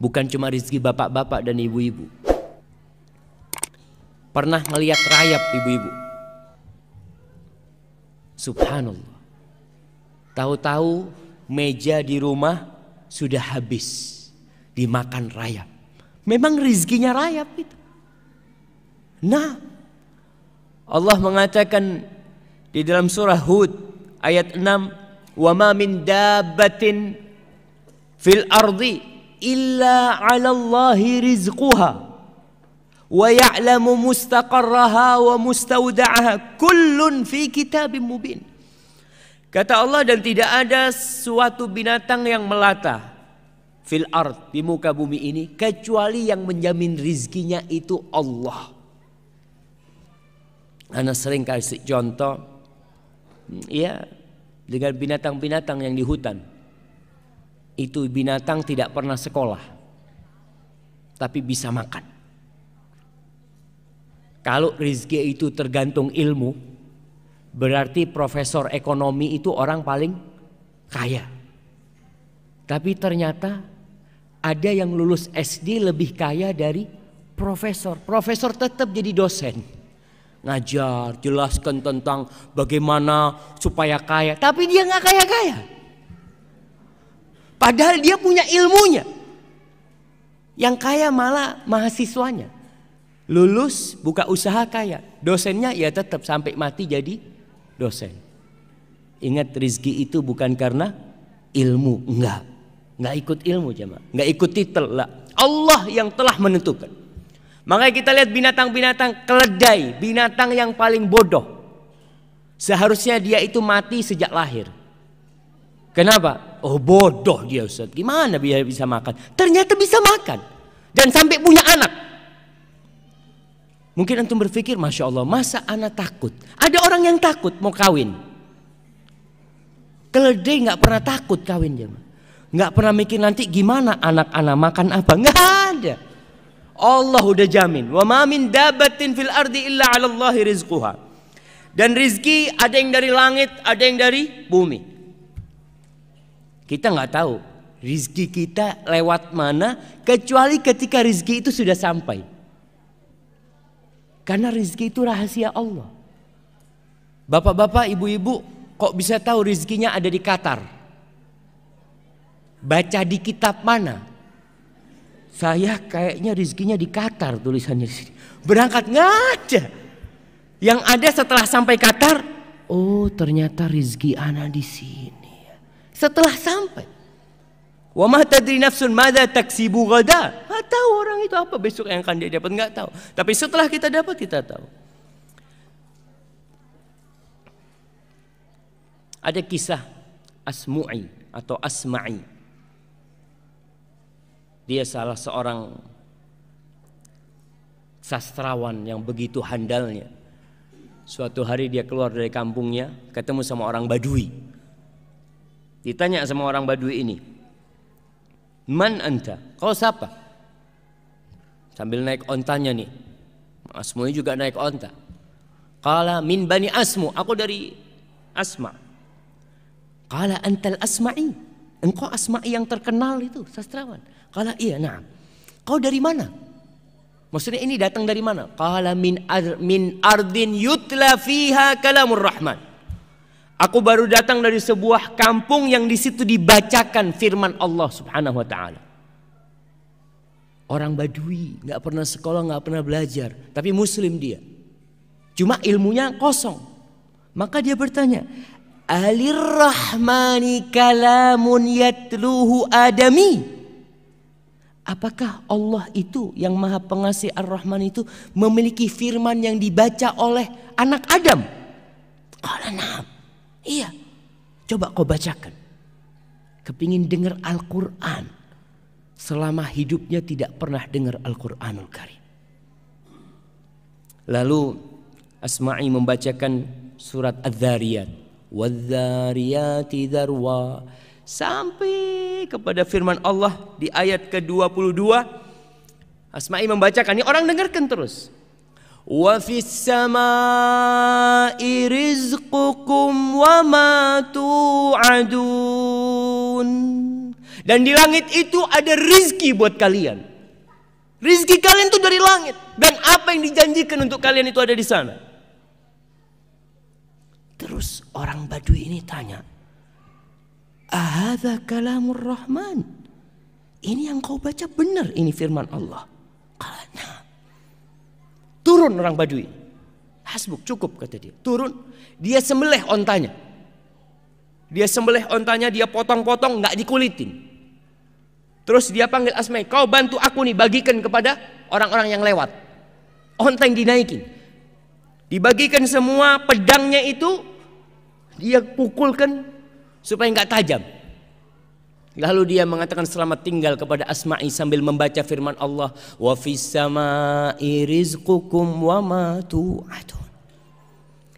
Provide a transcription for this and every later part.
Bukan cuma rizki bapak-bapak dan ibu-ibu. Pernah ngelihat rayap ibu-ibu? Subhanallah. Tahu-tahu meja di rumah sudah habis dimakan rayap. Memang rizkinya rayap itu. Nah, Allah mengatakan di dalam surah Hud ayat 6, "Wa ma min dabbatin fil ardi illa 'ala Allahi rizquha wa ya'lamu mustaqarraha wa mustawda'aha kullun fi kitabim mubin." Kata Allah, dan tidak ada suatu binatang yang melata fil ard, di muka bumi ini, kecuali yang menjamin rizkinya itu Allah. Ana sering kasih contoh, ya, dengan binatang-binatang yang di hutan. Itu binatang tidak pernah sekolah, tapi bisa makan. Kalau rizki itu tergantung ilmu, berarti profesor ekonomi itu orang paling kaya. Tapi ternyata ada yang lulus SD lebih kaya dari profesor. Profesor tetap jadi dosen, ngajar, jelaskan tentang bagaimana supaya kaya. Tapi dia nggak kaya-kaya. Padahal dia punya ilmunya. Yang kaya malah mahasiswanya. Lulus, buka usaha, kaya. Dosennya ya tetap sampai mati jadi dosen. Ingat, rizki itu bukan karena ilmu. Enggak ikut ilmu jemaah. Enggak ikut titel lah. Allah yang telah menentukan. Makanya kita lihat binatang-binatang keledai, binatang yang paling bodoh. Seharusnya dia itu mati sejak lahir. Kenapa? Oh, bodoh dia, Ustaz. Gimana dia bisa makan? Ternyata bisa makan. Dan sampai punya anak. Mungkin antum berpikir, Masya Allah, masa anak takut? Ada orang yang takut mau kawin. Keledai gak pernah takut kawin. Gak pernah mikir nanti gimana anak-anak makan apa. Gak ada. Allah udah jamin. Wa ma min dabbatin fil ardi illa 'ala Allahi rizquha. Dan rizki ada yang dari langit, ada yang dari bumi. Kita nggak tahu rizki kita lewat mana, kecuali ketika rizki itu sudah sampai. Karena rizki itu rahasia Allah. Bapak-bapak, ibu-ibu, kok bisa tahu rizkinya ada di Qatar? Baca di kitab mana? Saya kayaknya rizkinya di Qatar, tulisannya di sini. Berangkat nggak ada. Yang ada setelah sampai Qatar, oh ternyata rizki ana di sini. Setelah sampai, wa ma tadri nafsun madza taksibu ghada. Nggak tahu orang itu apa besok yang akan dia dapat, nggak tahu. Tapi setelah kita dapat, kita tahu. Ada kisah Asmu'i atau Asma'i. Dia salah seorang sastrawan yang begitu handalnya. Suatu hari dia keluar dari kampungnya, ketemu sama orang Badui. Ditanya sama orang Badui ini, "Man anta?" Kau siapa? Sambil naik ontanya nih. Asmu'i juga naik onta. Qala min bani Asmu, aku dari Asma. Qala antal Asma'i, engkau Asma'i yang terkenal itu, sastrawan. Qala iya, na'am. Kau dari mana? Maksudnya ini datang dari mana? Qala min ardin yutla fiha kalamur rahman. Aku baru datang dari sebuah kampung yang di situ dibacakan firman Allah Subhanahu wa taala. Orang Badui, nggak pernah sekolah, nggak pernah belajar, tapi muslim dia. Cuma ilmunya kosong. Maka dia bertanya, "Alir rahmani kalamun yatluhu adami?" Apakah Allah itu yang Maha Pengasih Ar-Rahman itu memiliki firman yang dibaca oleh anak Adam? Qala na'am. Iya. Coba kau bacakan. Kepingin dengar Al-Quran. Selama hidupnya tidak pernah dengar Al-Quranul Karim. Lalu Asma'i membacakan surat Adz-Dzariyat. Wadz-Dzariyati dzarwa. Sampai kepada firman Allah di ayat ke-22. Asma'i membacakan, ini orang dengarkan terus. Wa fis samai rizqukum wa ma tu'adun. Dan di langit itu ada rizki buat kalian. Rizki kalian itu dari langit. Dan apa yang dijanjikan untuk kalian itu ada di sana. Terus orang Badui ini tanya, ahadza kalamur rahman? Ini yang kau baca benar, ini firman Allah. Nah. Turun orang Badui. Hasbuk, cukup kata dia. Turun, dia sembelih ontanya. Dia sembelih ontanya, dia potong-potong, nggak dikulitin. Terus dia panggil Asma'i, kau bantu aku nih, bagikan kepada orang-orang yang lewat. Onta yang dinaikin. Dibagikan semua, pedangnya itu dia pukulkan supaya nggak tajam. Lalu dia mengatakan selamat tinggal kepada Asma'i sambil membaca firman Allah, wa fis sama'i rizqukum wa ma tu'adun.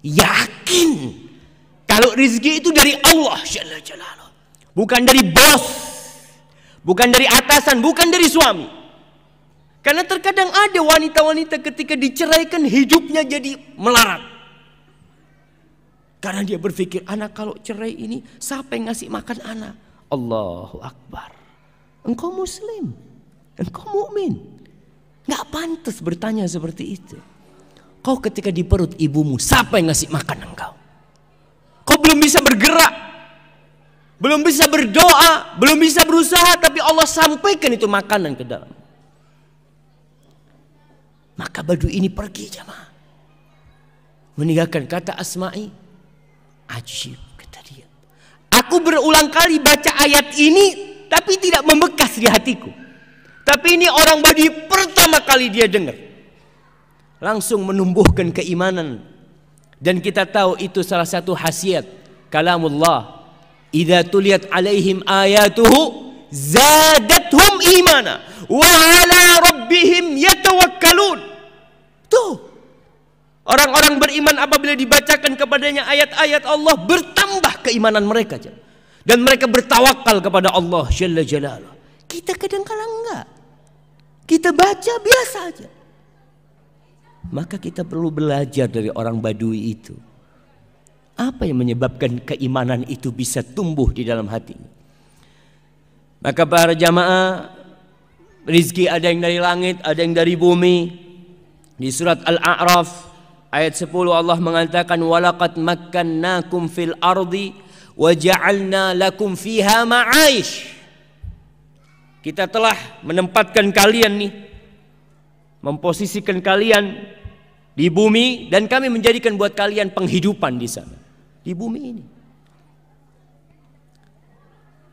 Yakin kalau rizki itu dari Allah Jalla Jalaluh, bukan dari bos, bukan dari atasan, bukan dari suami. Karena terkadang ada wanita-wanita ketika diceraikan hidupnya jadi melarat. Karena dia berpikir, anak kalau cerai ini siapa yang ngasih makan anak? Allahu Akbar. Engkau muslim, engkau mukmin, nggak pantas bertanya seperti itu. Kau ketika di perut ibumu, siapa yang ngasih makan engkau? Kau belum bisa bergerak, belum bisa berdoa, belum bisa berusaha, tapi Allah sampaikan itu makanan ke dalam. Maka Badui ini pergi jamaah, meninggalkan kata Asma'i. Ajib kata dia. Aku berulang kali baca ayat ini tapi tidak membekas di hatiku. Tapi ini orang Badui pertama kali dia dengar. Langsung menumbuhkan keimanan. Dan kita tahu itu salah satu khasiat kalamullah. Idza tuliyat alaihim ayatuhu zadathum imana wa ala rabbihim yatawakkalun. Tuh. Orang-orang beriman apabila dibacakan kepadanya ayat-ayat Allah, bertambah keimanan mereka. Dan mereka bertawakal kepada Allah Jalla Jalaluh. Kita kadang-kadang enggak. Kita baca biasa aja. Maka kita perlu belajar dari orang Badui itu. Apa yang menyebabkan keimanan itu bisa tumbuh di dalam hati? Maka para jamaah, rizki ada yang dari langit, ada yang dari bumi. Di surat Al-A'raf ayat 10 Allah mengatakan, walaqad makkannakum fil ardi wa ja'alna lakum fiha ma'aish. Kita telah menempatkan kalian nih, memposisikan kalian di bumi, dan kami menjadikan buat kalian penghidupan di sana, di bumi ini.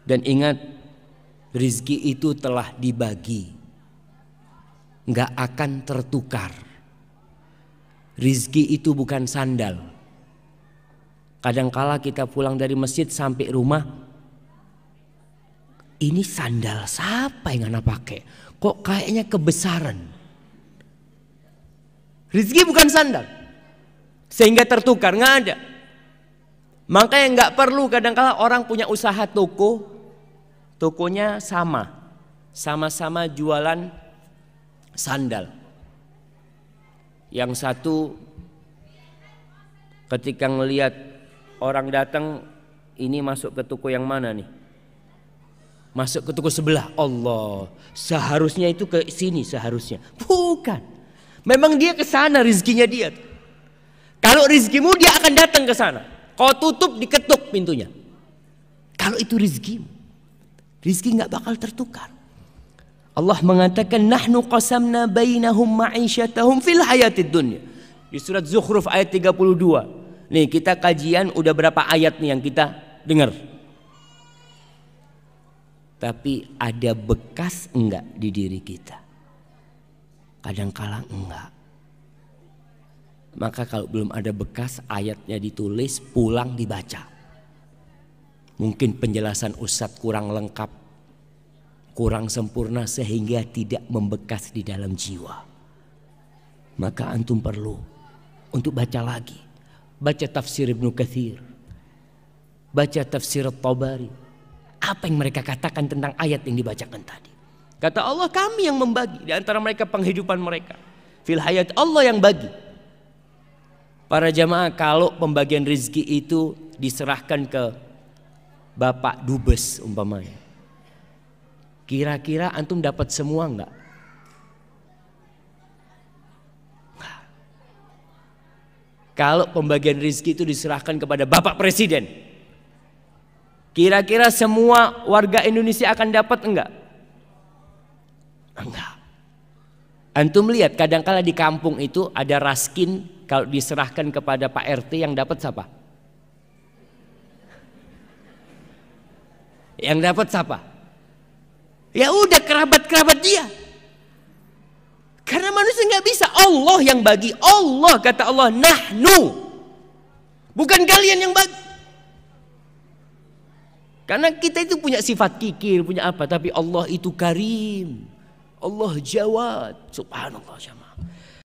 Dan ingat, rizki itu telah dibagi, nggak akan tertukar. Rizki itu bukan sandal. Kadangkala kita pulang dari masjid sampai rumah, ini sandal siapa yang anak pakai? Kok kayaknya kebesaran? Rizki bukan sandal, sehingga tertukar, nggak ada. Makanya nggak perlu kadangkala orang punya usaha toko, tokonya sama-sama jualan sandal. Yang satu ketika ngelihat orang datang, ini masuk ke toko yang mana nih? Masuk ke toko sebelah. Allah, seharusnya itu ke sini seharusnya. Bukan. Memang dia ke sana rizkinya dia. Kalau rizkimu dia akan datang ke sana. Kau tutup, diketuk pintunya. Kalau itu rizkimu, rizki nggak bakal tertukar. Allah mengatakan nahnu qasamna bainahum ma'isyatahum fil hayatid dunya. Di surat Zukhruf ayat 32. Nih kita kajian udah berapa ayat nih yang kita dengar. Tapi ada bekas enggak di diri kita? Kadang-kala enggak. Maka kalau belum ada bekas, ayatnya ditulis, pulang dibaca. Mungkin penjelasan Ustadz kurang lengkap, kurang sempurna sehingga tidak membekas di dalam jiwa. Maka antum perlu untuk baca lagi. Baca tafsir Ibnu Katsir, baca tafsir At-Tabari. Apa yang mereka katakan tentang ayat yang dibacakan tadi? Kata Allah, kami yang membagi di antara mereka penghidupan mereka. Fil hayat, Allah yang bagi. Para jamaah, kalau pembagian rezeki itu diserahkan ke Bapak Dubes umpamanya, Kira-kira antum dapat semua enggak? Kalau pembagian rezeki itu diserahkan kepada Bapak Presiden, kira-kira semua warga Indonesia akan dapat enggak? Enggak. Antum lihat kadang-kala di kampung itu ada raskin, kalau diserahkan kepada Pak RT yang dapat siapa? Yang dapat siapa? Ya udah kerabat-kerabat dia. Karena manusia nggak bisa, Allah yang bagi. Allah, kata Allah, nahnu, bukan kalian yang bagi. Karena kita itu punya sifat kikir, punya apa, tapi Allah itu karim, Allah jawad, subhanallah jamaah.